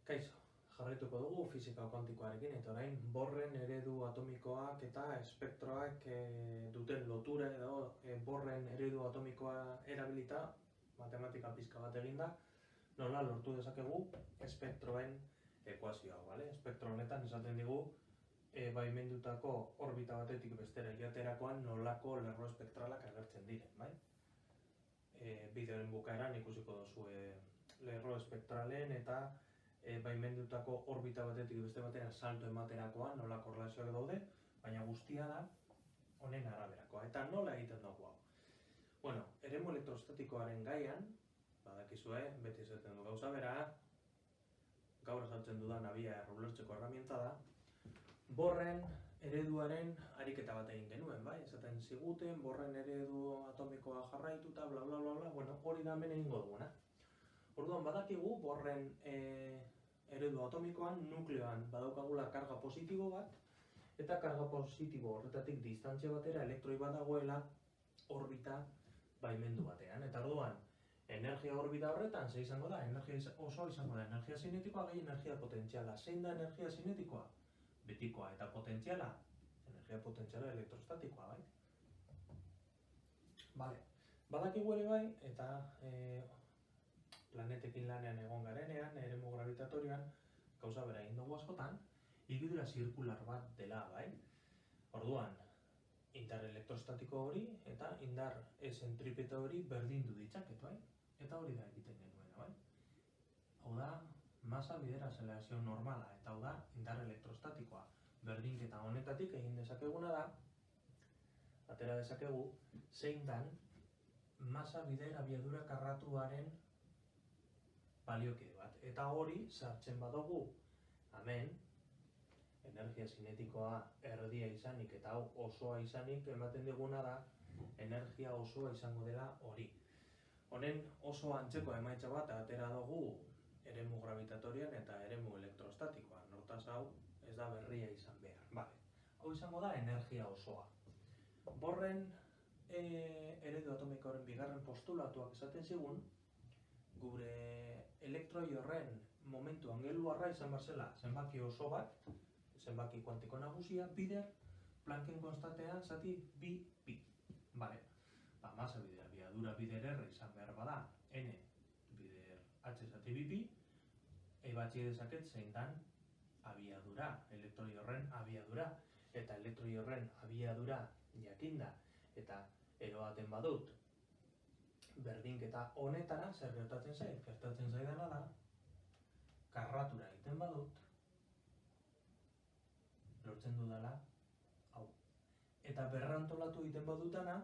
Kaixo, jarraituko dugu fisika kuantikoarekin eta orain Borren eredu atomikoak eta espektroak duten lotura edo Borren eredu atomikoa erabilita matematika pizka bat eginda nola lortu dezakegu espektroen ekuazioa, bale? Espektro honetan esaten digu baimendutako orbita batetik bestera joaterakoan nolako lerro espektralak agertzen diren, bai? Bideoren bukaeran ikusiko duzu lerro espektralen eta baimendutako orbita batetik beste batera salto ematerakoan nola korrelazioak daude, baina guztia da honen araberakoa. Eta nola egiten dugu hau? Bueno, eremu elektrostatikoaren gaian, badakizue, beti esaten du gauza bera, gaur azaltzen dudan abia ulertzeko erramienta da, Borren ereduaren ariketa bat egin genuen, bai? Esaten ziguten, Borren eredu atomikoa jarraituta, bla bla bla bla, bueno, hori da hemen egingo duguna. Orduan badakigu Borren eredu atomikoan nukleoan badaukagula karga positibo bat eta karga positibo horretatik distantzia batera elektroi bat dagoela orbita baimendu batean. Eta orduan, energia orbita horretan ze izango da? Energia osoa izango da energia zinetikoa gehi energia potentziala. Zein da energia zinetikoa? Betikoa. Eta potentziala? Energia potentziala elektrostatikoa, bai? Vale. Badakigu ere bai, eta planetekin lanean egon garenean, eremu gravitatorioan, gauza bera egin dugu askotan, higidura zirkular bat dela, bai? Orduan, indar elektrostatiko hori eta indar zentripeta hori berdindu ditzaket, bai? Eta hori da egiten genuena, bai? Hau da, masa bidera azelerazion normala, eta hau da, indar elektrostatikoa. Berdinketa honetatik egin dezakeguna da, atera dezakegu, zein dan masa bidera abiadura karratuaren baliokide bat. Eta hori sartzen badugu, hemen, energia zinetikoa erdia izanik eta hau osoa izanik ematen diguna da energia osoa izango dela hori. Honen oso antzeko emaitza bat atera dugu eremu gravitatorian eta eremu elektrostatikoan. Hortaz hau ez da berria izan behar. Vale. Hau izango da energia osoa. Borren eredu atomikoaren bigarren postulatuak esaten zigun, gure elektroi horren momentu angeluarra izan barzela zenbaki oso bat, zenbaki kuantiko nagusia, bider Plancken konstantean zati bi pi. Vale. Masa bider, abiadura bider R izan behar bada, N bider H zati bi pi, ebatzi dezaket zein dan abiadura, elektroi horren abiadura, eta elektroi horren abiadura jakinda, eta eroaten badut, berdinketa honetara zer gertatzen zait? Gertatzen zaidana da, karratura egiten badut, lortzen dudala, hau. Eta berrantolatu egiten badutana,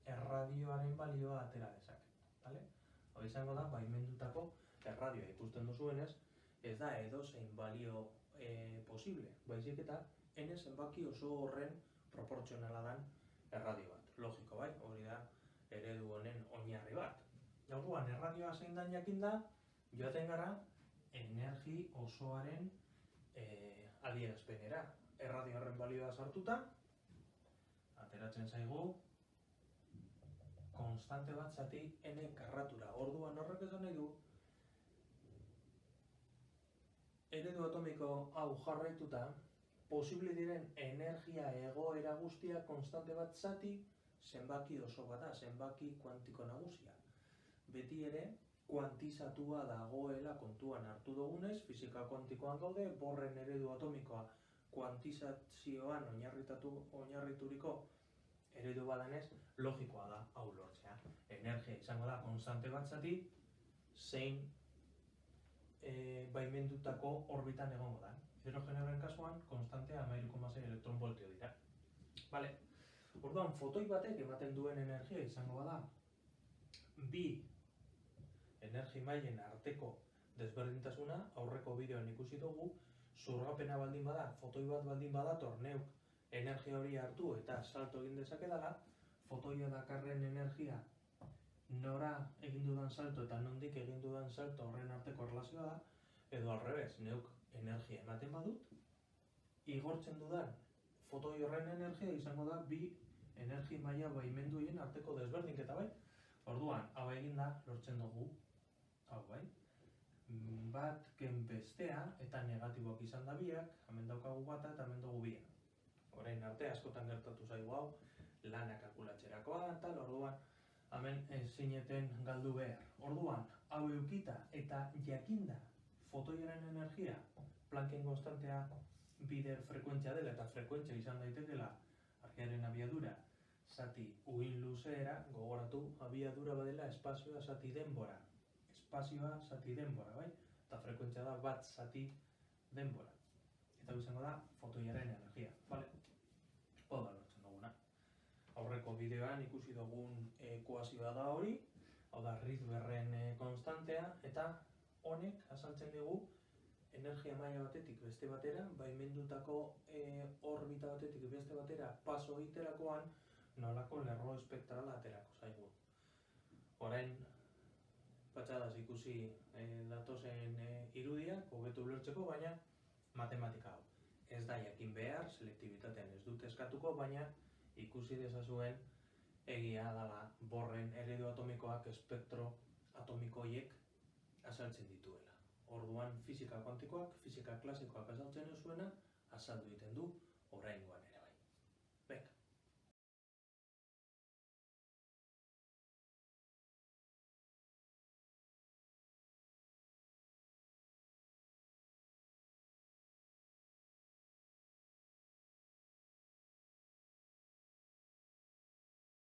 erradioaren balioa atera dezaket. Hau izango da, baimendutako erradioa ikusten duzuenez, ez da edozein balio posible, baizik eta N zenbaki oso horren proportzionala dan erradio bat. Logiko, bai? Hori da eredu honen oinarri bat. Orduan, erradioa zein dan jakinda, joaten gara energi osoaren adierazpenera. Erradio horren balioa sartuta, ateratzen zaigu konstante bat zati N karratura. Orduan horrek esan nahi du, eredu atomiko hau jarraituta, posible diren energia egoera guztia konstante bat zati zenbaki oso bat da, zenbaki kuantiko nagusia. Beti ere, kuantizatua dagoela kontuan hartu dugunez, fisika kuantikoan gaude, Borren eredu atomikoa kuantizazioan oinarrituriko eredu badanez, logikoa da hau lortzea. Energia izango da konstante bat zati, zein baimendutako orbitan egongo da. Hidrogenoaren kasuan, konstantea 13,6 elektronvoltio dira. Vale. Orduan, fotoi batek ematen duen energia izango da, bi energi mailen arteko desberdintasuna, aurreko bideoan ikusi dugu, zurgapena baldin bada, fotoi bat baldin badator neuk energia hori hartu eta salto egin dezakedala, fotoia dakarren energia nora egin dudan salto eta nondik egin dudan salto horren arteko erlazioa da, edo alrebez, neuk energia ematen badut, igortzen dudan fotoi horren energia izango da bi energi maila baimenduien arteko desberdinketa, bai? Orduan, hau eginda lortzen dugu, hau bai, bat gen bestea eta negatiboak izan da biak, hemen daukagu bata eta hemen dugu bia. Orain arte askotan gertatu zaigu hau, lana kalkulatzerakoa eta orduan hemen zineten galdu behar. Orduan, hau eukita eta jakinda fotoiaren energia, Plancken konstantea bider frekuentzia dela eta frekuentzia izan daitekela argiaren abiadura zati uhin luzeera, gogoratu abiadura badela espazioa zati denbora. Espazioa zati denbora, bai? Eta frekuentzia da bat zati denbora. Eta izango da fotoiaren energia, bale? Hau da lortzen duguna. Aurreko bideoan ikusi dugun ekuazioa da hori, hau da Rydbergen konstantea, eta honek azaltzen dugu energia maila batetik beste batera, baimendutako orbita batetik beste batera paso egiterakoan nolako lerro espektrala aterako zaigu. Orain, patxadaz ikusi datozen irudiak, hobeto ulertzeko, baina matematika hau. Ez da jakin behar, selektibitatean ez dut eskatuko, baina ikusi dezazuen egia dela Bohrren eredu atomikoak espektro atomikoiek azaltzen dituela. Orduan fisika kuantikoak, fisika klasikoak azaltzen ez zuena, azaldu egiten du oraingoan ere.